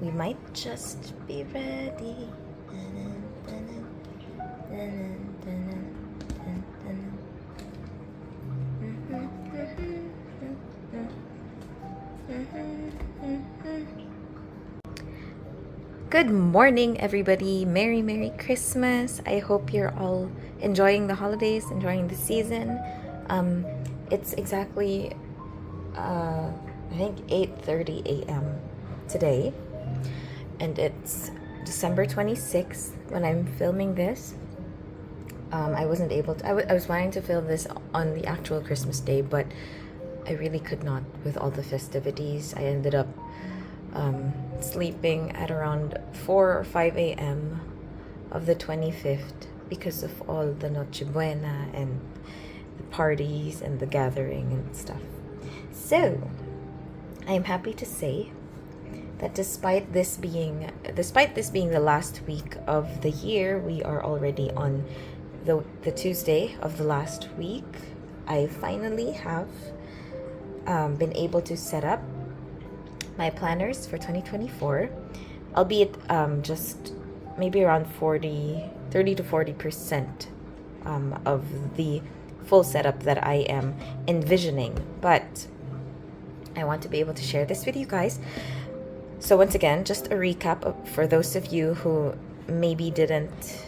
We might just be ready. Good morning, everybody. Merry Christmas. I hope you're all enjoying the holidays, enjoying the season. It's exactly I think 8:30 a.m. today, and it's December 26th when I'm filming this. I wasn't able to, I was planning to film this on the actual Christmas day, but I really could not with all the festivities. I ended up sleeping at around 4 or 5 a.m. of the 25th because of all the Noche Buena and the parties and the gathering and stuff. So, I am happy to say that despite this being the last week of the year, we are already on the Tuesday of the last week. I finally have been able to set up my planners for 2024, albeit just maybe around 30 to 40% of the full setup that I am envisioning. But I want to be able to share this with you guys. So once again, just a recap for those of you who maybe didn't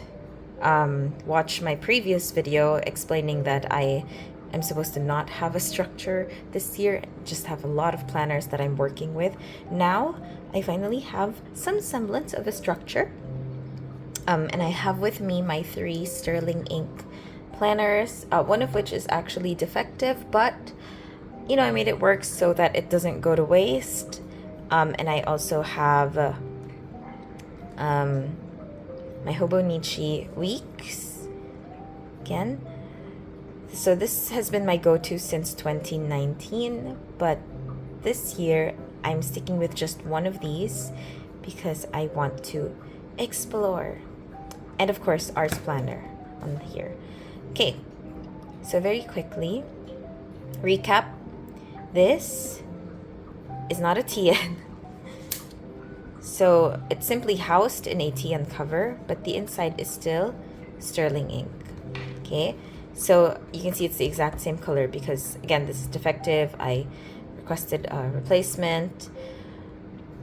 watch my previous video explaining that I am supposed to not have a structure this year, just have a lot of planners that I'm working with. Now, I finally have some semblance of a structure. And I have with me my 3 sterling ink planners, one of which is actually defective, but you know, I made it work so that it doesn't go to waste. And I also have my Hobonichi weeks again. So this has been my go-to since 2019, but this year I'm sticking with just one of these because I want to explore. And of course, arts planner on here. Okay, so very quickly, recap. This is not a TN. So it's simply housed in a TN cover, but the inside is still sterling ink. Okay, so you can see it's the exact same color because again, this is defective. I requested a replacement.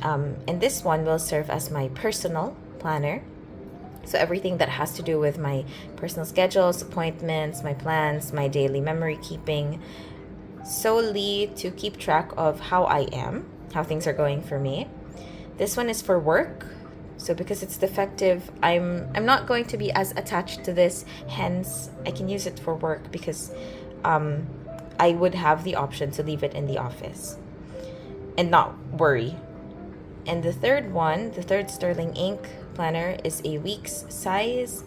And this one will serve as my personal planner. So everything that has to do with my personal schedules, appointments, my plans, my daily memory keeping, solely to keep track of how I am, how things are going for me. This one is for work. So because it's defective, I'm not going to be as attached to this, hence I can use it for work because I would have the option to leave it in the office and not worry. And the third one, the third sterling ink planner, is a week's size,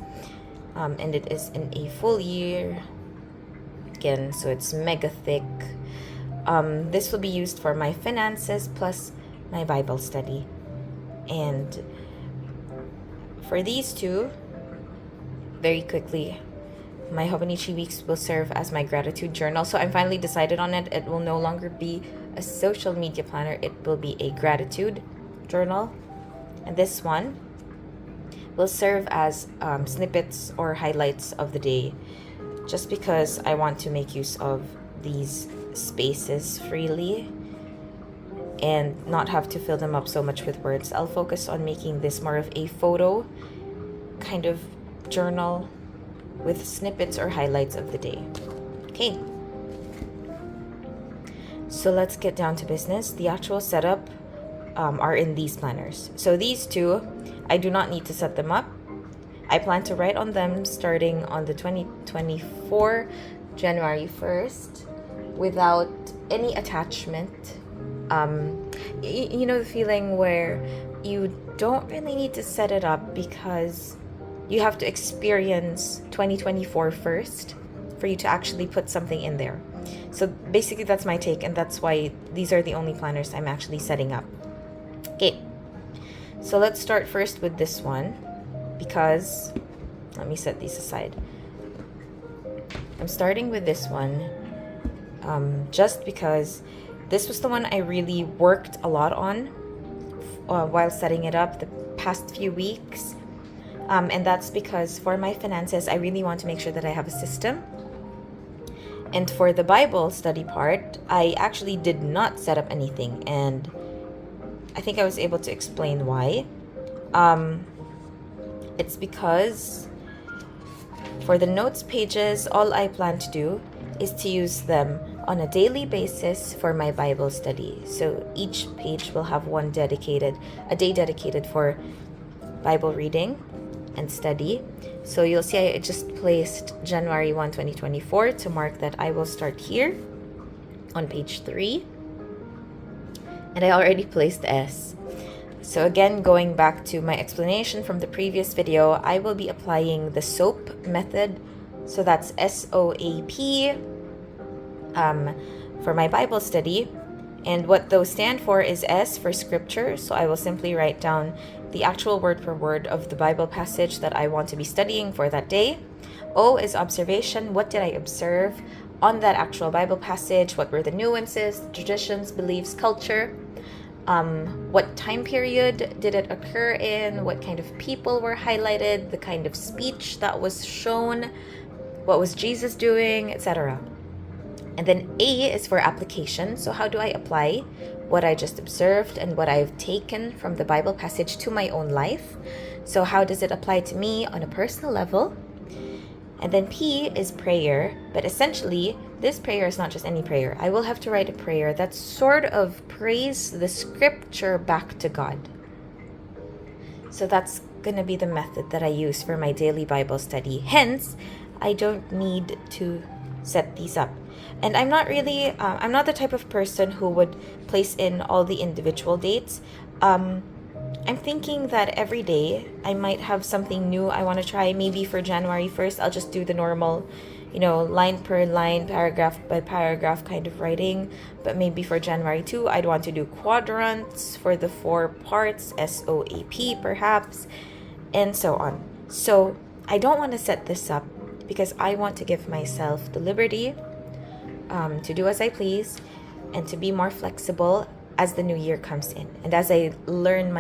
and it is in a full year again, so it's mega thick. This will be used for my finances plus my Bible study. And for these two, very quickly, my Hobonichi weeks will serve as my gratitude journal. So I'm finally decided on it. It will no longer be a social media planner. It will be a gratitude journal. And this one will serve as snippets or highlights of the day, just because I want to make use of these spaces freely and not have to fill them up so much with words. I'll focus on making this more of a photo kind of journal with snippets or highlights of the day. Okay, so let's get down to business. The actual setup are in these planners. So these two, I do not need to set them up. I plan to write on them starting on the 2024 January 1st without any attachment. You know the feeling where you don't really need to set it up because you have to experience 2024 first for you to actually put something in there. So basically that's my take, and that's why these are the only planners I'm actually setting up. Okay, so let's start first with this one because, let me set these aside. I'm starting with this one just because this was the one I really worked a lot on while setting it up the past few weeks. And that's because for my finances, I really want to make sure that I have a system. And for the Bible study part, I actually did not set up anything. And I think I was able to explain why. It's because for the notes pages, all I plan to do is to use them on a daily basis for my Bible study. So each page will have a day dedicated for Bible reading and study. So you'll see I just placed January 1, 2024 to mark that I will start here on page 3. And I already placed S. So again, going back to my explanation from the previous video, I will be applying the SOAP method. So that's SOAP for my Bible study. And what those stand for is S for scripture. So I will simply write down the actual word per word of the Bible passage that I want to be studying for that day. O is observation. What did I observe on that actual Bible passage? What were the nuances, traditions, beliefs, culture? What time period did it occur in? What kind of people were highlighted? The kind of speech that was shown? What was Jesus doing, etc. And then A is for application. So how do I apply what I just observed and what I've taken from the Bible passage to my own life? So how does it apply to me on a personal level? And then P is prayer, but essentially this prayer is not just any prayer. I will have to write a prayer that sort of prays the scripture back to God. So that's going to be the method that I use for my daily Bible study. Hence, I don't need to set these up. And I'm not the type of person who would place in all the individual dates. I'm thinking that every day I might have something new I want to try. Maybe for January 1st, I'll just do the normal, line per line, paragraph by paragraph kind of writing. But maybe for January 2, I'd want to do quadrants for the 4 parts, SOAP perhaps, and so on. So I don't want to set this up because I want to give myself the liberty to do as I please and to be more flexible as the new year comes in, and as I learn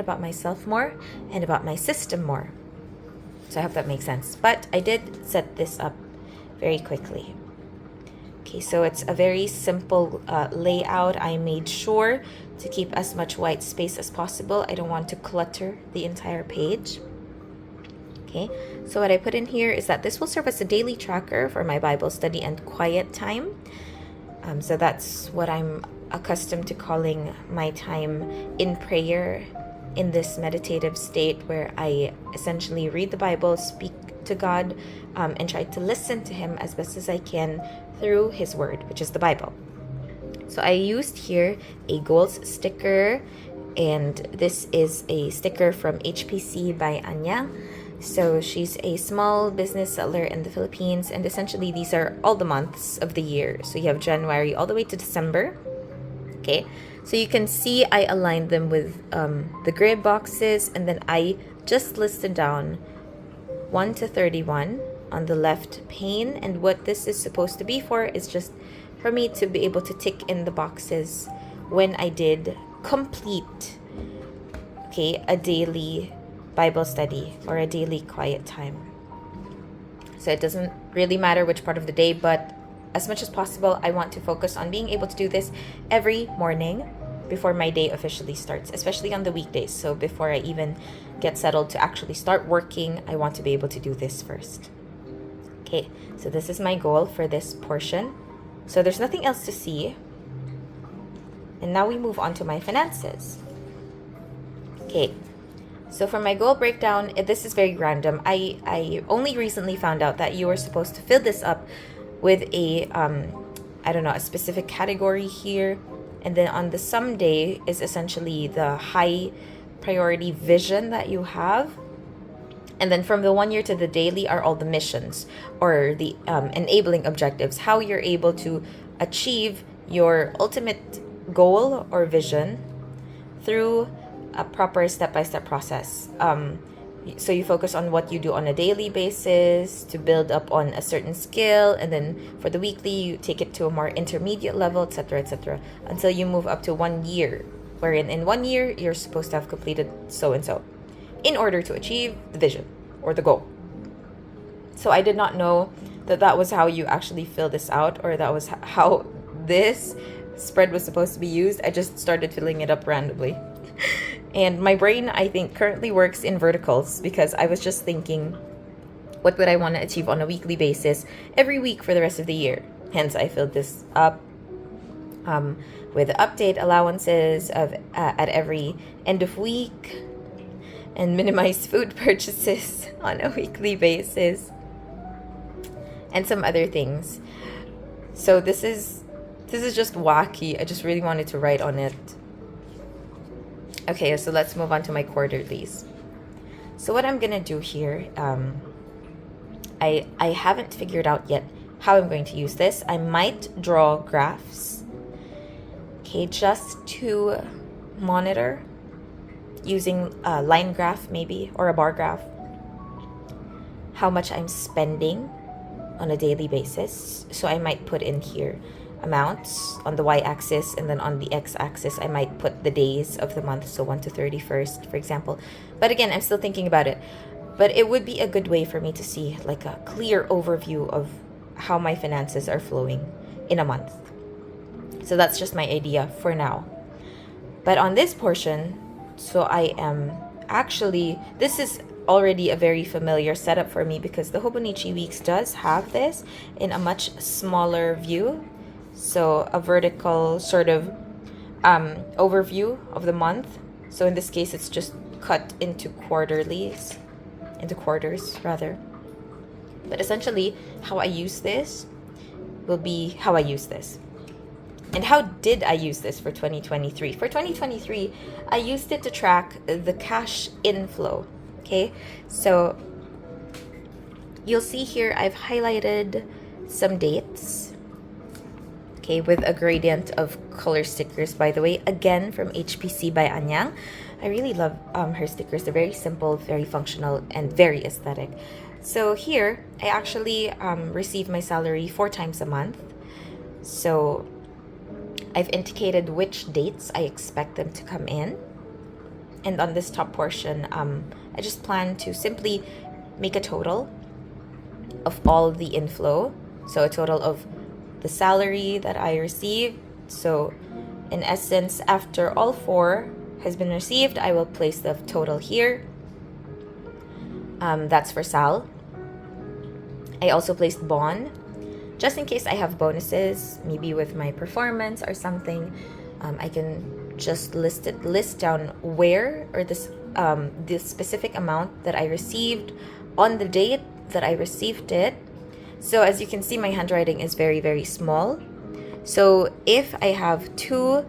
about myself more and about my system more. So I hope that makes sense. But I did set this up very quickly. Okay, so it's a very simple layout. I made sure to keep as much white space as possible. I don't want to clutter the entire page. Okay, so what I put in here is that this will serve as a daily tracker for my Bible study and quiet time. So that's what I'm accustomed to calling my time in prayer, in this meditative state where I essentially read the Bible, speak to God, and try to listen to Him as best as I can through His Word, which is the Bible. So I used here a goals sticker, and this is a sticker from HPC by Anya. So she's a small business seller in the Philippines, and essentially these are all the months of the year. So you have January all the way to December. Okay, so you can see I aligned them with the grid boxes, and then I just listed down 1 to 31 on the left pane. And what this is supposed to be for is just for me to be able to tick in the boxes when I did complete, a daily Bible study or a daily quiet time. So it doesn't really matter which part of the day, but as much as possible, I want to focus on being able to do this every morning before my day officially starts, especially on the weekdays. So before I even get settled to actually start working, I want to be able to do this first. Okay, so this is my goal for this portion. So there's nothing else to see. And now we move on to my finances. Okay, so for my goal breakdown, this is very random. I only recently found out that you are supposed to fill this up with a specific category here. And then on the someday is essentially the high priority vision that you have. And then from the 1 year to the daily are all the missions or the enabling objectives, how you're able to achieve your ultimate goal or vision through a proper step-by-step process. So you focus on what you do on a daily basis to build up on a certain skill, and then for the weekly you take it to a more intermediate level, etc., until you move up to 1 year. wherein in 1 year, you're supposed to have completed so and so in order to achieve the vision or the goal. So I did not know that that was how you actually fill this out, or that was how this spread was supposed to be used. I just started filling it up randomly. And my brain, I think, currently works in verticals because I was just thinking, what would I want to achieve on a weekly basis every week for the rest of the year? Hence, I filled this up with update allowances of at every end of week, and minimize food purchases on a weekly basis, and some other things. So this is just wacky. I just really wanted to write on it. Okay, so let's move on to my quarterlies. So what I'm gonna do here, I haven't figured out yet how I'm going to use this. I might draw graphs, okay, just to monitor using a line graph maybe, or a bar graph, how much I'm spending on a daily basis. So I might put in here amounts on the y-axis, and then on the x-axis I might put the days of the month, so 1 to 31st, for example. But again, I'm still thinking about it. But it would be a good way for me to see like a clear overview of how my finances are flowing in a month. So that's just my idea for now. But on this portion, so I am actually, this is already a very familiar setup for me because the Hobonichi Weeks does have this in a much smaller view. So a vertical sort of overview of the month. So in this case, it's just cut into quarters rather. But essentially, how I use this will be how I use this. And how did I use this for 2023? For 2023, I used it to track the cash inflow. Okay, so you'll see here I've highlighted some dates, okay, with a gradient of color stickers, by the way, again from HPC by Anyang. I really love her stickers. They're very simple, very functional, and very aesthetic. So here, I actually receive my salary 4 times a month. So I've indicated which dates I expect them to come in. And on this top portion, I just plan to simply make a total of all the inflow. So a total of the salary that I received. So in essence, after all 4 has been received, I will place the total here. That's for Sal. I also placed Bon, just in case I have bonuses, maybe with my performance or something. I can just list down where, or this specific amount that I received on the date that I received it. So as you can see, my handwriting is very, very small. So if I have 2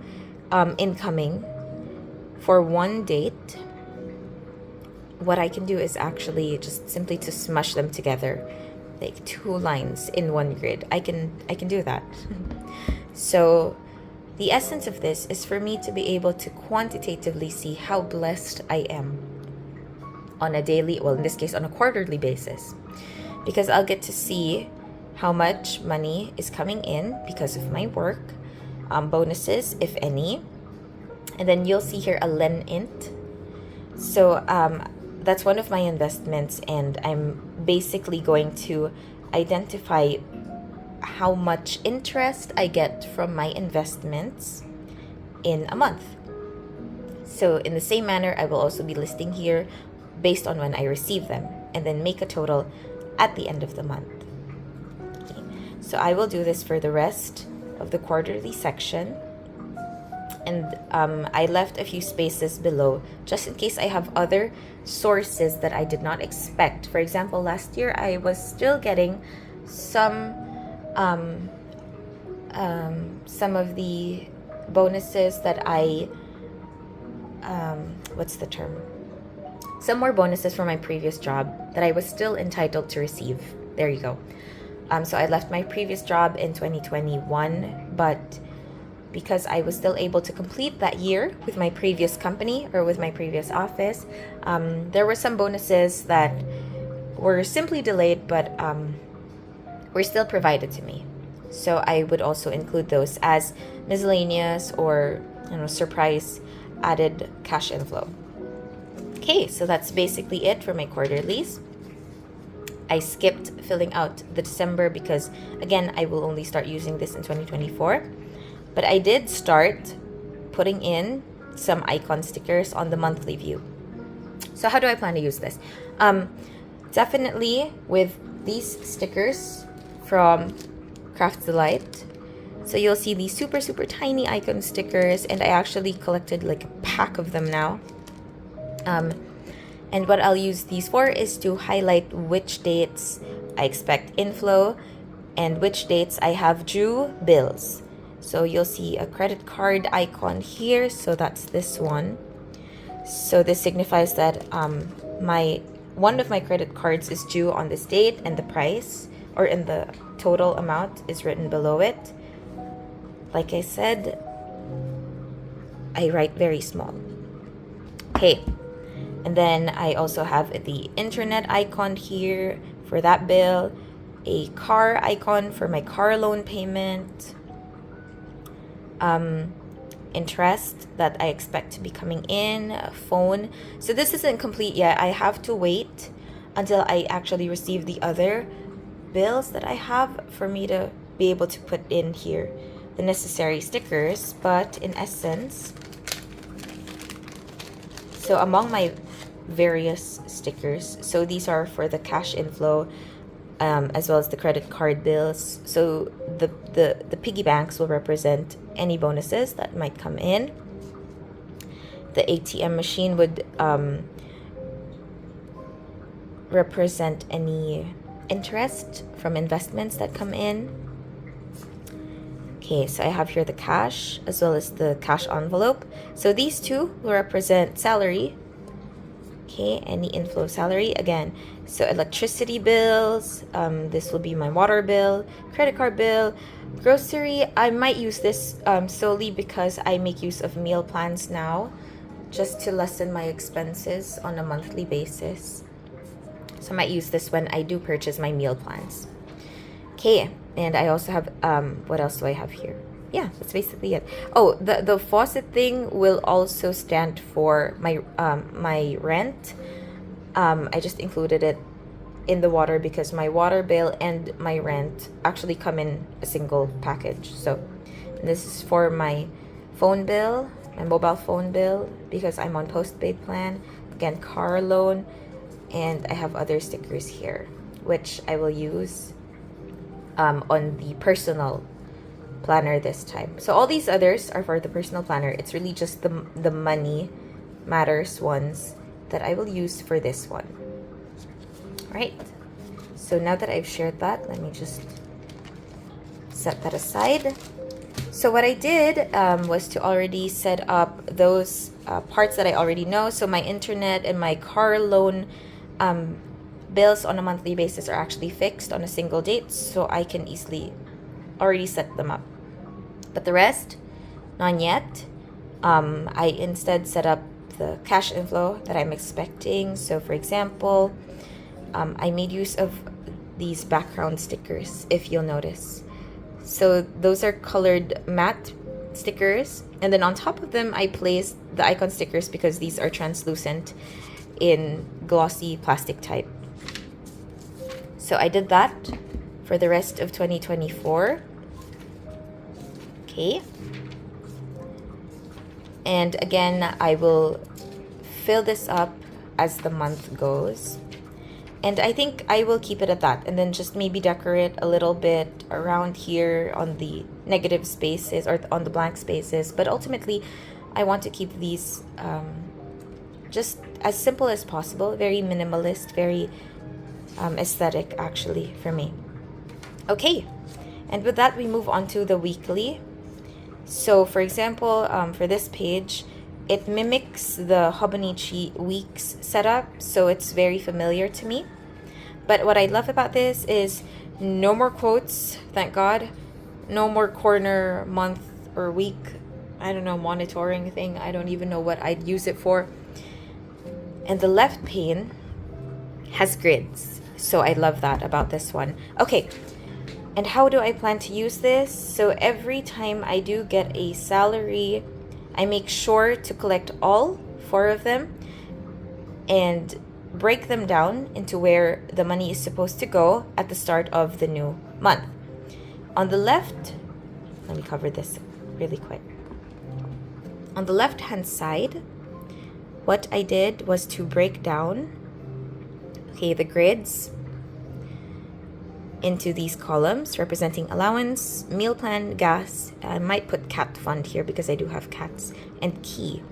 incoming for 1 date, what I can do is actually just simply to smush them together, like 2 lines in 1 grid. I can do that. So the essence of this is for me to be able to quantitatively see how blessed I am on a daily, well, in this case, on a quarterly basis, because I'll get to see how much money is coming in because of my work, bonuses, if any, and then you'll see here a Len int. So that's one of my investments, and I'm basically going to identify how much interest I get from my investments in a month. So in the same manner, I will also be listing here based on when I receive them, and then make a total at the end of the month. Okay. So I will do this for the rest of the quarterly section. And I left a few spaces below just in case I have other sources that I did not expect. For example, last year I was still getting some of the bonuses that I what's the term? Some more bonuses from my previous job that I was still entitled to receive. There you go. So I left my previous job in 2021, but because I was still able to complete that year with my previous company or with my previous office, there were some bonuses that were simply delayed, but were still provided to me. So I would also include those as miscellaneous or surprise added cash inflow. Okay, so that's basically it for my quarterlies. I skipped filling out the December because, again, I will only start using this in 2024. But I did start putting in some icon stickers on the monthly view. So how do I plan to use this? Definitely with these stickers from Craft Delight. So you'll see these super, super tiny icon stickers, and I actually collected like a pack of them now. And what I'll use these for is to highlight which dates I expect inflow and which dates I have due bills. So you'll see a credit card icon here, so that's this one. So this signifies that one of my credit cards is due on this date, and the price, or in the total amount, is written below it. Like I said, I write very small. Okay. And then I also have the internet icon here for that bill, a car icon for my car loan payment, interest that I expect to be coming in, a phone. So this isn't complete yet. I have to wait until I actually receive the other bills that I have for me to be able to put in here the necessary stickers. But in essence, so among my various stickers, so these are for the cash inflow, as well as the credit card bills. So the piggy banks will represent any bonuses that might come in. The ATM machine would represent any interest from investments that come in. Okay, so I have here the cash as well as the cash envelope. So these two will represent salary. Okay, any inflow of salary again. So electricity bills, this will be my water bill, credit card bill, grocery. I might use this solely because I make use of meal plans now, just to lessen my expenses on a monthly basis. So I might use this when I do purchase my meal plans. Okay, and I also have, what else do I have here? Yeah, that's basically it. Oh, the faucet thing will also stand for my my rent. I just included it in the water because my water bill and my rent actually come in a single package. So this is for my phone bill, my mobile phone bill, because I'm on postpaid plan. Again, car loan, and I have other stickers here, which I will use on the personal planner this time. So all these others are for the personal planner. It's really just the money matters ones that I will use for this one. Right. So now that I've shared that, let me just set that aside. So what I did was to already set up those parts that I already know. So my internet and my car loan bills on a monthly basis are actually fixed on a single date, so I can easily already set them up. But the rest, not yet. I instead set up the cash inflow that I'm expecting. So for example, I made use of these background stickers, if you'll notice. So those are colored matte stickers, and then on top of them I placed the icon stickers because these are translucent in glossy plastic type. So I did that for the rest of 2024. Okay. And again, I will fill this up as the month goes. And I think I will keep it at that, and then just maybe decorate a little bit around here on the negative spaces or on the blank spaces. But ultimately, I want to keep these just as simple as possible, very minimalist, very aesthetic actually for me. Okay, and with that, we move on to the weekly. So for example, for this page, it mimics the Hobonichi weeks setup, so it's very familiar to me. But what I love about this is no more quotes, thank God. No more corner, month, or week, I don't know, monitoring thing. I don't even know what I'd use it for. And the left pane has grids, so I love that about this one. Okay, and how do I plan to use this? So every time I do get a salary I make sure to collect all 4 of them and break them down into where the money is supposed to go at the start of the new month. On the left, let me cover this really quick. On the left hand side, what I did was to break down, okay, the grids into these columns representing allowance, meal plan, gas. I might put cat fund here because I do have cats, and key.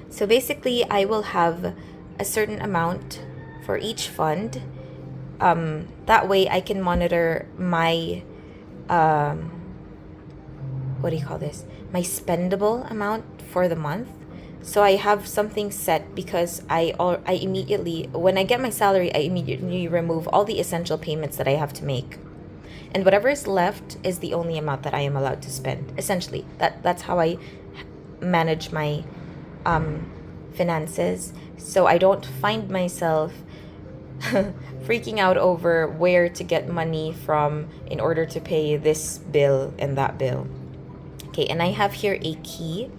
So basically, I will have a certain amount for each fund. That way I can monitor my, what do you call this? My spendable amount for the month. So I have something set because I immediately, when I get my salary, I immediately remove all the essential payments that I have to make. And whatever is left is the only amount that I am allowed to spend. Essentially, that's how I manage my finances. So I don't find myself freaking out over where to get money from in order to pay this bill and that bill. Okay, and I have here a key.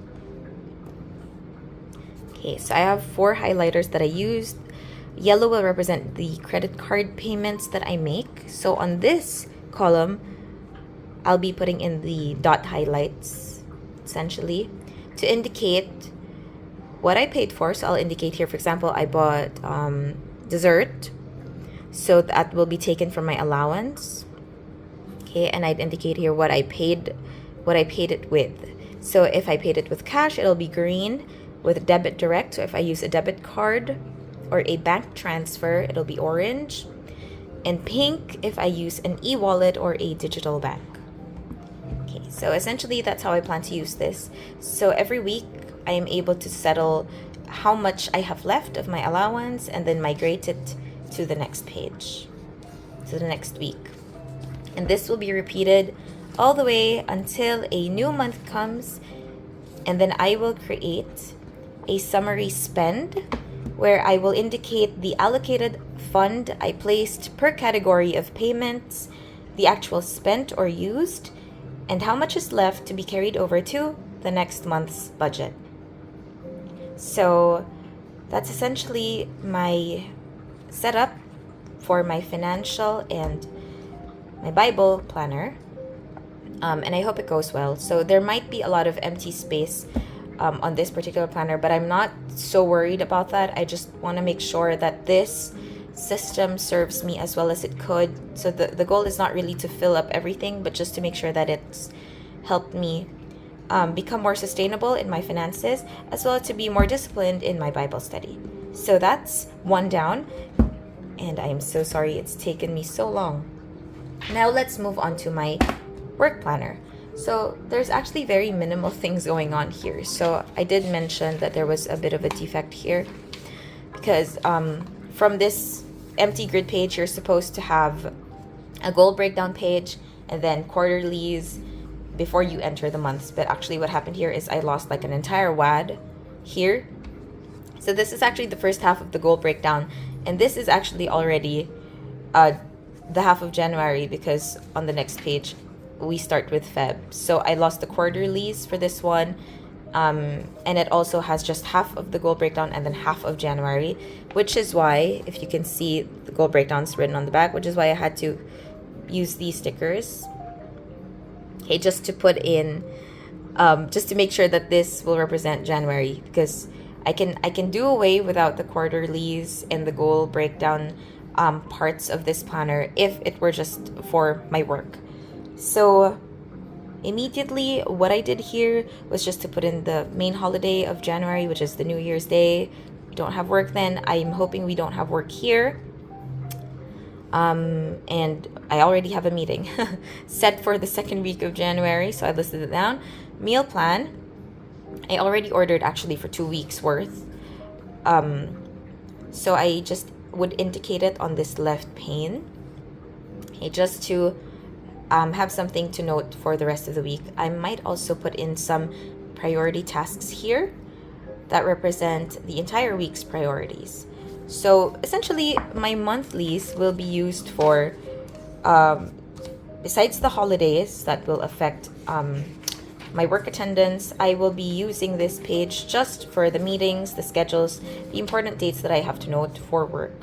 Okay, so I have 4 highlighters that I used. Yellow will represent the credit card payments that I make. So on this column, I'll be putting in the dot highlights, essentially, to indicate what I paid for. So I'll indicate here, for example, I bought dessert. So that will be taken from my allowance. Okay, and I'd indicate here what I paid it with. So if I paid it with cash, it'll be green. With debit direct, so if I use a debit card or a bank transfer, it'll be orange. And pink if I use an e-wallet or a digital bank. Okay, so essentially that's how I plan to use this. So every week I am able to settle how much I have left of my allowance and then migrate it to the next page, to the next week. And this will be repeated all the way until a new month comes, and then I will create a summary spend where I will indicate the allocated fund I placed per category of payments, the actual spent or used, and how much is left to be carried over to the next month's budget. So that's essentially my setup for my financial and my Bible planner. And I hope it goes well. So there might be a lot of empty space on this particular planner, but I'm not so worried about that. I just want to make sure that this system serves me as well as it could. So the goal is not really to fill up everything, but just to make sure that it's helped me become more sustainable in my finances, as well as to be more disciplined in my Bible study. So that's one down, and I am so sorry it's taken me so long. Now let's move on to my work planner. So there's actually very minimal things going on here. So I did mention that there was a bit of a defect here because from this empty grid page, you're supposed to have a goal breakdown page and then quarterlies before you enter the months. But actually what happened here is I lost like an entire WAD here. So this is actually the first half of the goal breakdown, and this is actually already the half of January because on the next page we start with Feb. So I lost the quarterlies for this one, and it also has just half of the goal breakdown and then half of January, which is why, if you can see, the goal breakdown's written on the back, which is why I had to use these stickers, okay, just to put in, just to make sure that this will represent January, because I can do away without the quarterlies and the goal breakdown parts of this planner if it were just for my work. So immediately what I did here was just to put in the main holiday of January, which is the New Year's Day. We don't have work then. I'm hoping we don't have work here. And I already have a meeting set for the second week of January, so I listed it down. Meal plan, I already ordered actually for 2 weeks worth. So I just would indicate it on this left pane, okay, just to have something to note for the rest of the week. I might also put in some priority tasks here that represent the entire week's priorities. So essentially my monthlies will be used for, besides the holidays that will affect my work attendance. I will be using this page just for the meetings, the schedules, the important dates that I have to note for work.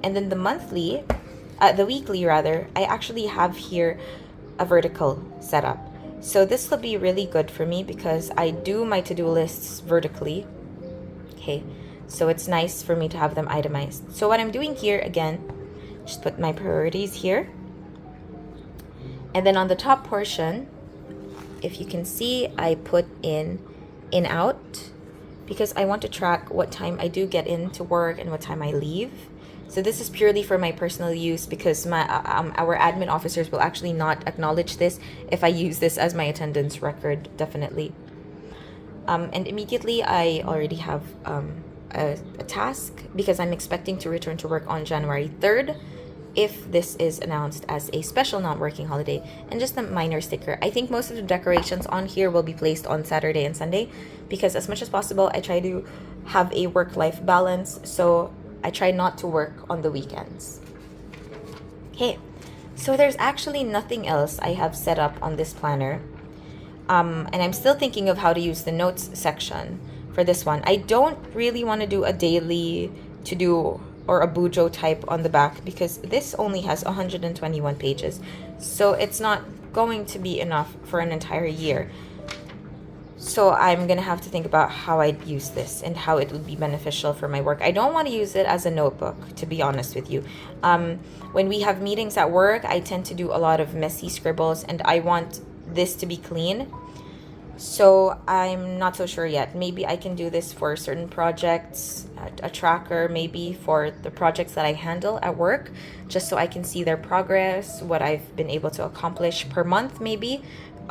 And then the weekly rather, I actually have here a vertical setup. So this will be really good for me because I do my to-do lists vertically. Okay, so it's nice for me to have them itemized. So what I'm doing here, again, just put my priorities here. And then on the top portion, if you can see, I put in out, because I want to track what time I do get into work and what time I leave. So this is purely for my personal use, because our admin officers will actually not acknowledge this if I use this as my attendance record, definitely. And immediately I already have a task, because I'm expecting to return to work on January 3rd if this is announced as a special non-working holiday. And just a minor sticker. I think most of the decorations on here will be placed on Saturday and Sunday, because as much as possible I try to have a work-life balance, so I try not to work on the weekends. Okay, so there's actually nothing else I have set up on this planner. And I'm still thinking of how to use the notes section for this one. I don't really want to do a daily to-do or a bujo type on the back, because this only has 121 pages. So it's not going to be enough for an entire year. So I'm going to have to think about how I'd use this and how it would be beneficial for my work. I don't want to use it as a notebook, to be honest with you. When we have meetings at work, I tend to do a lot of messy scribbles, and I want this to be clean. So I'm not so sure yet. Maybe I can do this for certain projects, a tracker maybe for the projects that I handle at work, just so I can see their progress, what I've been able to accomplish per month maybe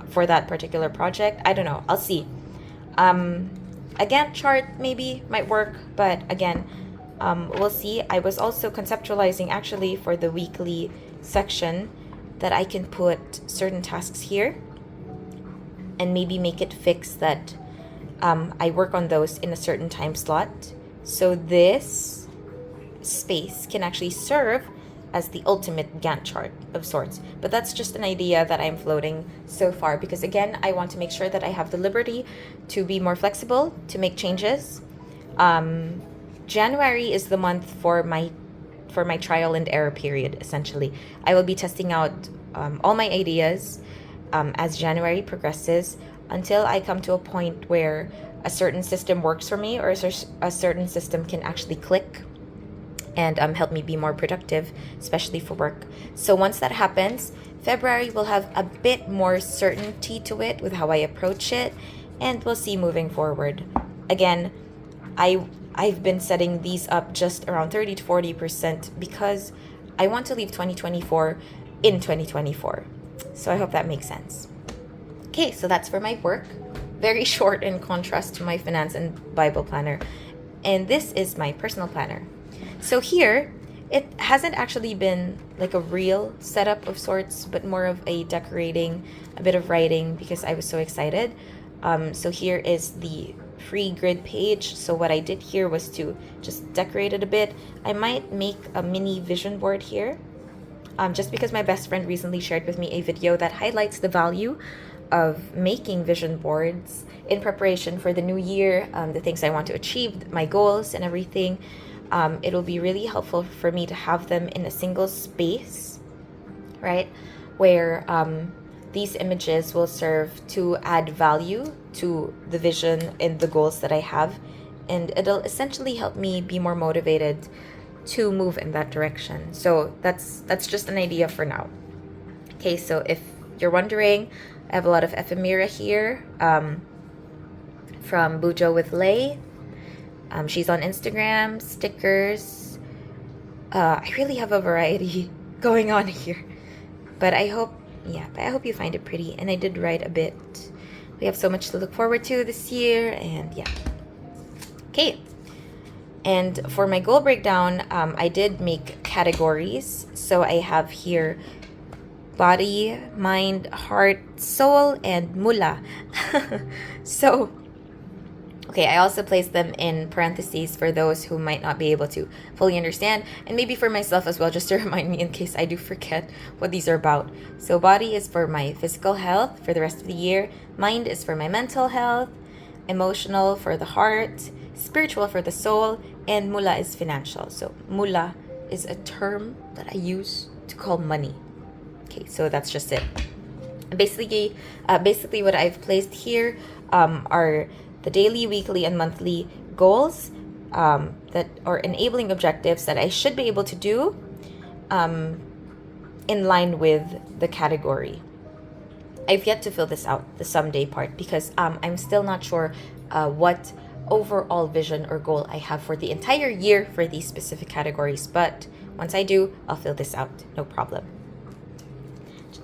for that particular project. I don't know. I'll see. A Gantt chart maybe might work, but again, we'll see. I was also conceptualizing actually for the weekly section that I can put certain tasks here and maybe make it fixed that I work on those in a certain time slot. So this space can actually serve as the ultimate Gantt chart of sorts. But that's just an idea that I'm floating so far, because again, I want to make sure that I have the liberty to be more flexible, to make changes. January is the month for my trial and error period, essentially. I will be testing out all my ideas as January progresses, until I come to a point where a certain system works for me, or a certain system can actually click and help me be more productive, especially for work. So once that happens, February will have a bit more certainty to it with how I approach it, and we'll see moving forward. Again, I've been setting these up just around 30 to 40% because I want to leave 2024 in 2024. So I hope that makes sense. Okay, so that's for my work. Very short in contrast to my finance and Bible planner. And this is my personal planner. So here, it hasn't actually been like a real setup of sorts, but more of a decorating, a bit of writing, because I was so excited. So here is the free grid page. So what I did here was to just decorate it a bit. I might make a mini vision board here. Just because my best friend recently shared with me a video that highlights the value of making vision boards in preparation for the new year, the things I want to achieve, my goals and everything. It'll be really helpful for me to have them in a single space, right? Where these images will serve to add value to the vision and the goals that I have. And it'll essentially help me be more motivated to move in that direction. So that's just an idea for now. Okay, so if you're wondering, I have a lot of ephemera here from Bujo with Lay. She's on Instagram, stickers. I really have a variety going on here. But I hope you find it pretty. And I did write a bit. We have so much to look forward to this year, and yeah. Okay. And for my goal breakdown, I did make categories. So I have here body, mind, heart, soul, and mula. So Okay, I also placed them in parentheses for those who might not be able to fully understand, and maybe for myself as well, just to remind me in case I do forget what these are about. So body is for my physical health for the rest of the year, mind is for my mental health, emotional for the heart, spiritual for the soul, and mula is financial. So mula is a term that I use to call money. Okay, so that's just it. Basically what I've placed here are the daily, weekly, and monthly goals that are enabling objectives that I should be able to do in line with the category. I've yet to fill this out, the someday part, because I'm still not sure what overall vision or goal I have for the entire year for these specific categories. But once I do, I'll fill this out, no problem.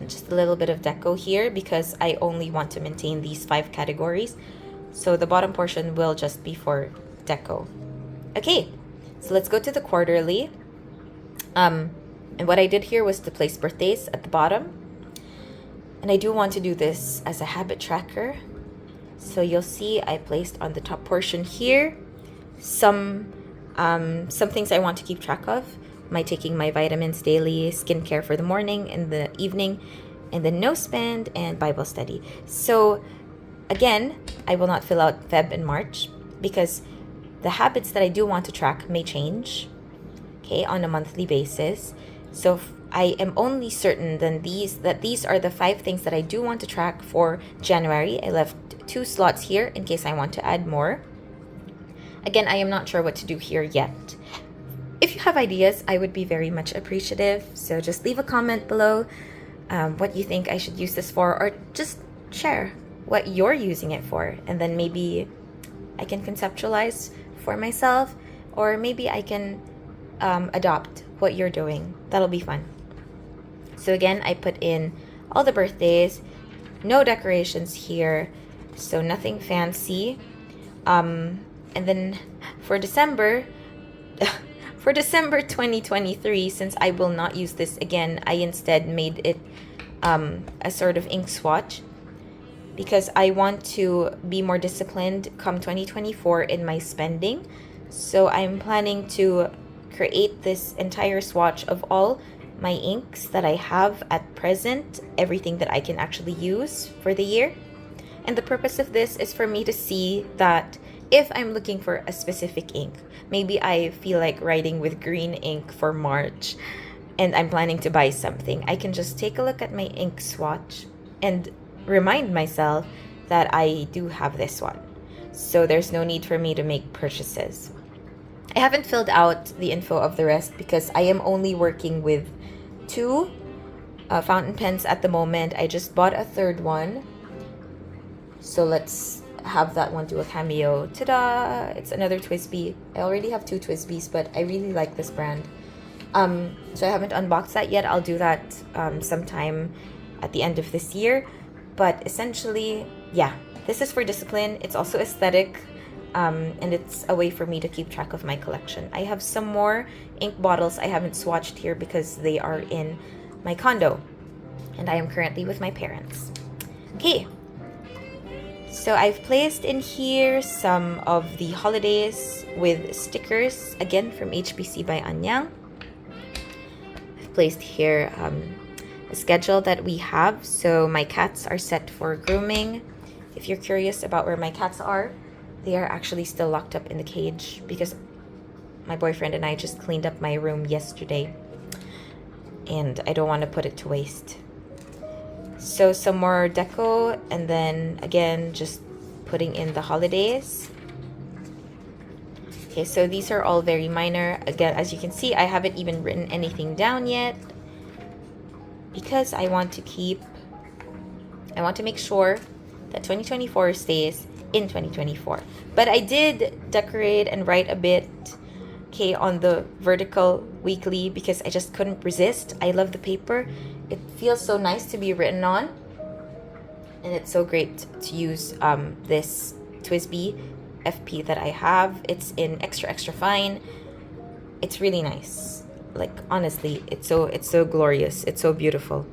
Just a little bit of deco here because I only want to maintain these 5 categories. So the bottom portion will just be for deco. Okay, so let's go to the quarterly. And what I did here was to place birthdays at the bottom. And I do want to do this as a habit tracker. So you'll see I placed on the top portion here some things I want to keep track of. My taking my vitamins daily, skincare for the morning and the evening, and then no spend and Bible study. So again, I will not fill out Feb and March because the habits that I do want to track may change, okay, on a monthly basis. So I am only certain that these are the 5 things that I do want to track for January. I left 2 slots here in case I want to add more. Again, I am not sure what to do here yet. If you have ideas, I would be very much appreciative. So just leave a comment below what you think I should use this for, or just share what you're using it for. And then maybe I can conceptualize for myself, or maybe I can adopt what you're doing. That'll be fun. So again, I put in all the birthdays, no decorations here, so nothing fancy. And then for December, for December 2023, since I will not use this again, I instead made it a sort of ink swatch because I want to be more disciplined come 2024 in my spending. So I'm planning to create this entire swatch of all my inks that I have at present, everything that I can actually use for the year. And the purpose of this is for me to see that if I'm looking for a specific ink, maybe I feel like writing with green ink for March and I'm planning to buy something, I can just take a look at my ink swatch and remind myself that I do have this one. So there's no need for me to make purchases. I haven't filled out the info of the rest because I am only working with 2 fountain pens at the moment. I just bought a 3rd one. So let's have that one do a cameo. Ta-da! It's another TWSBI. I already have 2 TWSBIs, but I really like this brand. So I haven't unboxed that yet. I'll do that sometime at the end of this year. But essentially, yeah, this is for discipline. It's also aesthetic. And it's a way for me to keep track of my collection. I have some more ink bottles I haven't swatched here because they are in my condo. And I am currently with my parents. Okay. So I've placed in here some of the holidays with stickers, again from HBC by Anyang. I've placed here a schedule that we have. So my cats are set for grooming. If you're curious about where my cats are, they are actually still locked up in the cage because my boyfriend and I just cleaned up my room yesterday and I don't want to put it to waste. So some more deco, and then again just putting in the holidays. Okay, so these are all very minor. Again, as you can see, I haven't even written anything down yet because I want to make sure that 2024 stays in 2024. But I did decorate and write a bit, okay, on the vertical weekly because I just couldn't resist. I love the paper. It feels so nice to be written on, and it's so great to use this TWSBI FP that I have. It's in extra fine. It's really nice. Like honestly, it's so glorious. It's so beautiful.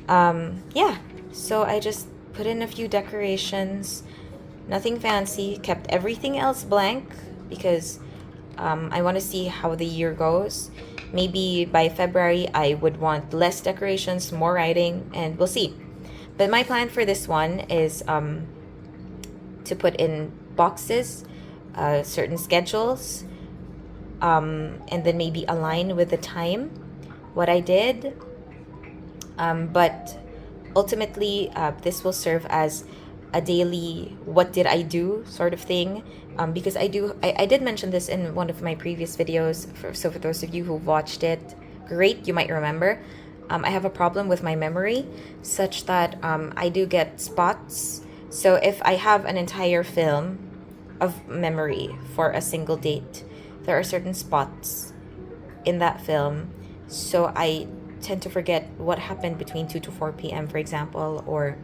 Yeah. So I just put in a few decorations. Nothing fancy. Kept everything else blank because I want to see how the year goes. Maybe by February, I would want less decorations, more writing, and we'll see. But my plan for this one is to put in boxes, certain schedules, and then maybe align with the time what I did. But ultimately, this will serve as a daily what did I do sort of thing, because I did mention this in one of my previous videos. So for those of you who watched it, great, you might remember. I have a problem with my memory such that I do get spots. So if I have an entire film of memory for a single date, there are certain spots in that film, so I tend to forget what happened between 2 to 4 p.m., for example, or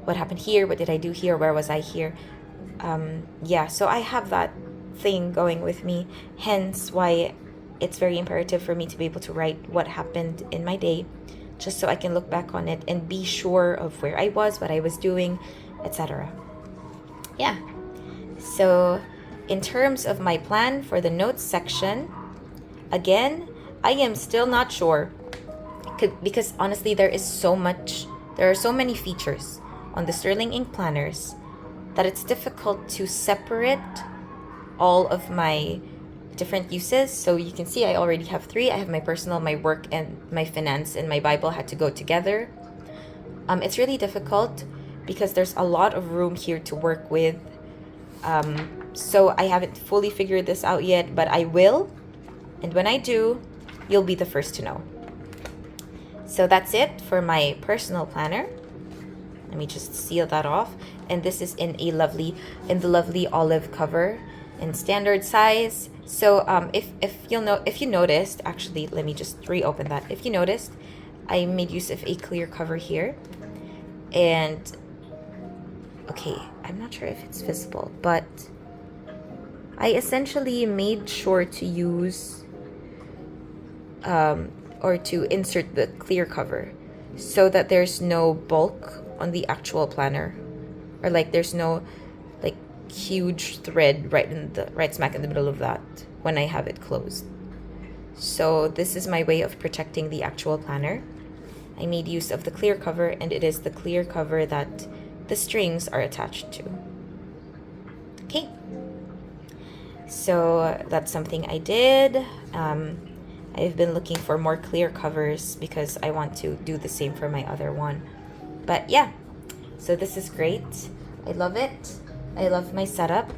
what happened here, what did I do here, where was I here. Yeah, so I have that thing going with me, hence why it's very imperative for me to be able to write what happened in my day, just so I can look back on it and be sure of where I was, what I was doing, etc. Yeah, so in terms of my plan for the notes section, again, I am still not sure, because honestly there are so many features on the Sterling Ink planners that it's difficult to separate all of my different uses. So you can see I already have 3. I have my personal, my work, and my finance, and my Bible had to go together. It's really difficult because there's a lot of room here to work with. So I haven't fully figured this out yet, but I will. And when I do, you'll be the first to know. So that's it for my personal planner. Let me just seal that off. And this is in the lovely olive cover in standard size. So if you noticed, actually, let me just reopen that. If you noticed, I made use of a clear cover here. And okay, I'm not sure if it's visible, but I essentially made sure to use or to insert the clear cover so that there's no bulk on the actual planner, or like there's no like huge thread right smack in the middle of that when I have it closed. So this is my way of protecting the actual planner. I made use of the clear cover, and it is the clear cover that the strings are attached to. Okay, so that's something I did. I've been looking for more clear covers because I want to do the same for my other one. But yeah, so this is great. I love it. I love my setup.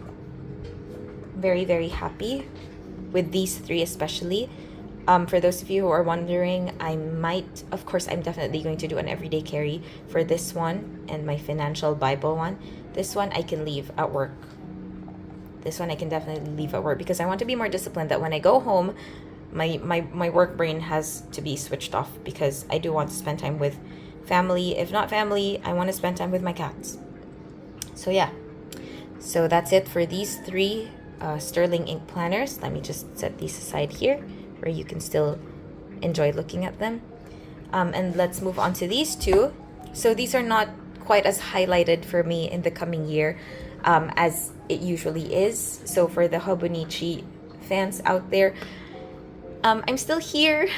Very, very happy with these 3 especially. For those of you who are wondering, I'm definitely going to do an everyday carry for this one and my financial Bible one. This one I can leave at work. This one I can definitely leave at work because I want to be more disciplined, that when I go home, my work brain has to be switched off, because I do want to spend time with family. If not family, I want to spend time with my cats. So yeah, so that's it for these 3 Sterling Ink planners. Let me just set these aside here where you can still enjoy looking at them. And let's move on to these 2. So these are not quite as highlighted for me in the coming year as it usually is. So for the Hobonichi fans out there, I'm still here.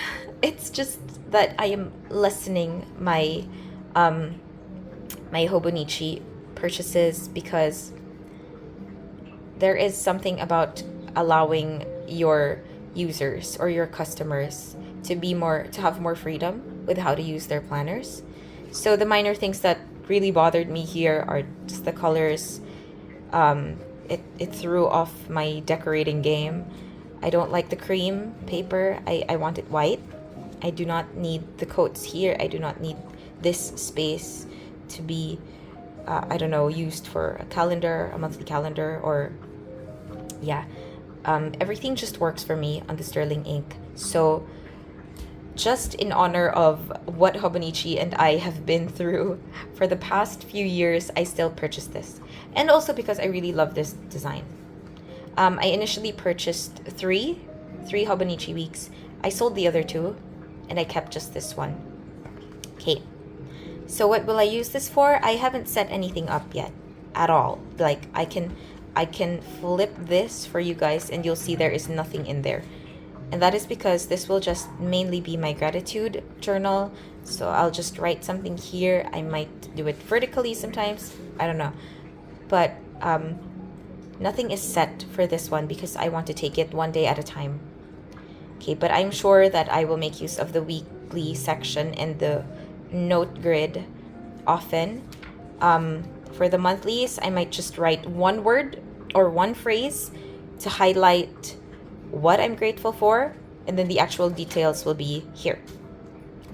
It's just that I am lessening my my Hobonichi purchases, because there is something about allowing your users or your customers to have more freedom with how to use their planners. So the minor things that really bothered me here are just the colors. It threw off my decorating game. I don't like the cream paper. I want it white. I do not need the coats here. I do not need this space to be, used for a calendar, a monthly calendar, or yeah. Everything just works for me on the Sterling Ink. So just in honor of what Hobonichi and I have been through for the past few years, I still purchased this. And also because I really love this design. I initially purchased three Hobonichi weeks. I sold the other 2, and I kept just this one. Okay, so what will I use this for? I haven't set anything up yet. at all. Like I can flip this for you guys and you'll see there is nothing in there. And that is because this will just mainly be my gratitude journal. So I'll just write something here. I might do it vertically sometimes. I don't know. But nothing is set for this one because I want to take it one day at a time. Okay, but I'm sure that I will make use of the weekly section and the note grid often. For the monthlies, I might just write one word or one phrase to highlight what I'm grateful for, and then the actual details will be here.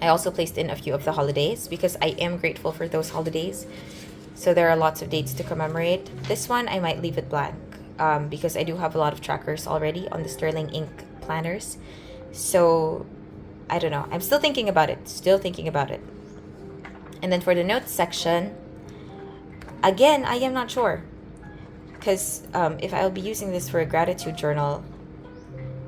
I also placed in a few of the holidays because I am grateful for those holidays. So there are lots of dates to commemorate. This one I might leave it blank because I do have a lot of trackers already on the Sterling Ink planners. So I don't know. I'm still thinking about it. And then for the notes section, again, I am not sure. Because if I'll be using this for a gratitude journal,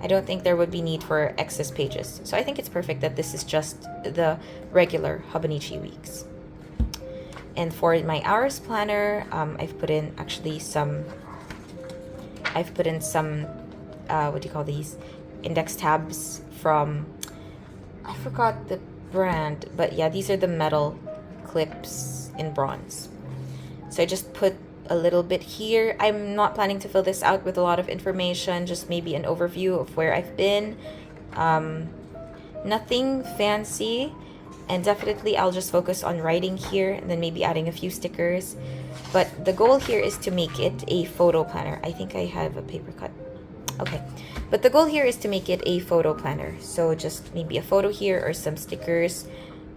I don't think there would be need for excess pages. So I think it's perfect that this is just the regular Hobonichi weeks. And for my hours planner, I've put in some, what do you call these? Index tabs from, I forgot the brand, but yeah, these are the metal clips in bronze. So I just put a little bit here. I'm not planning to fill this out with a lot of information, just maybe an overview of where I've been. Nothing fancy, and definitely I'll just focus on writing here and then maybe adding a few stickers. But the goal here is to make it a photo planner. I think I have a paper cut. Okay, but the goal here is to make it a photo planner. So just maybe a photo here or some stickers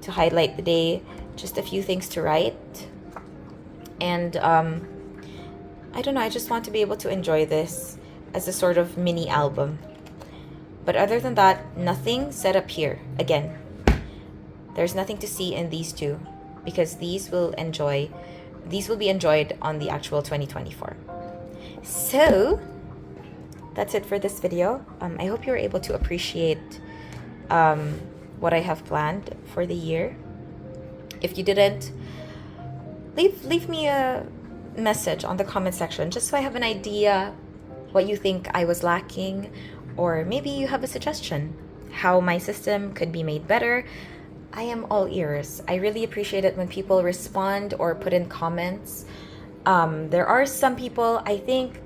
to highlight the day, just a few things to write. And I don't know, I just want to be able to enjoy this as a sort of mini album. But other than that, nothing set up here. Again, there's nothing to see in these two because these will be enjoyed on the actual 2024. So that's it for this video. I hope you were able to appreciate what I have planned for the year. If you didn't, leave me a message on the comment section just so I have an idea what you think I was lacking, or maybe you have a suggestion how my system could be made better. I am all ears. I really appreciate it when people respond or put in comments. There are some people, I think,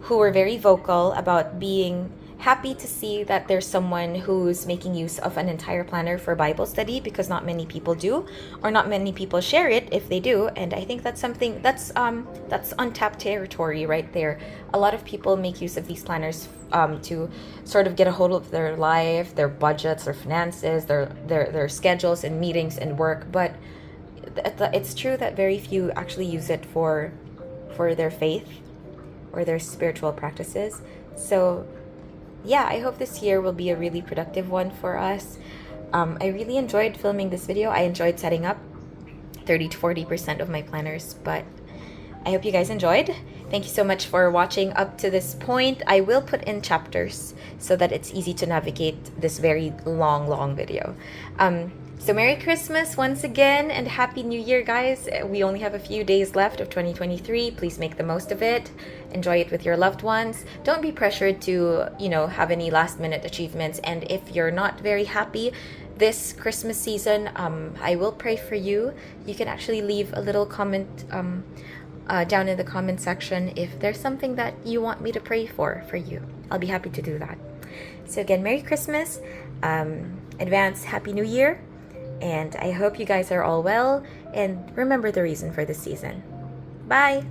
who were very vocal about being happy to see that there's someone who's making use of an entire planner for Bible study, because not many people do, or not many people share it if they do. And I think that's something that's untapped territory right there. A lot of people make use of these planners to sort of get a hold of their life, their budgets, their finances, their schedules and meetings and work. But it's true that very few actually use it for their faith or their spiritual practices. So yeah, I hope this year will be a really productive one for us. I really enjoyed filming this video. I enjoyed setting up 30 to 40% of my planners, but I hope you guys enjoyed. Thank you so much for watching up to this point. I will put in chapters so that it's easy to navigate this very long video. So Merry Christmas once again, and Happy New Year, guys. We only have a few days left of 2023. Please make the most of it. Enjoy it with your loved ones. Don't be pressured to, have any last minute achievements. And if you're not very happy this Christmas season, I will pray for you. You can actually leave a little comment down in the comment section if there's something that you want me to pray for you. I'll be happy to do that. So again, Merry Christmas, advance Happy New Year. And I hope you guys are all well, and remember the reason for this season. Bye!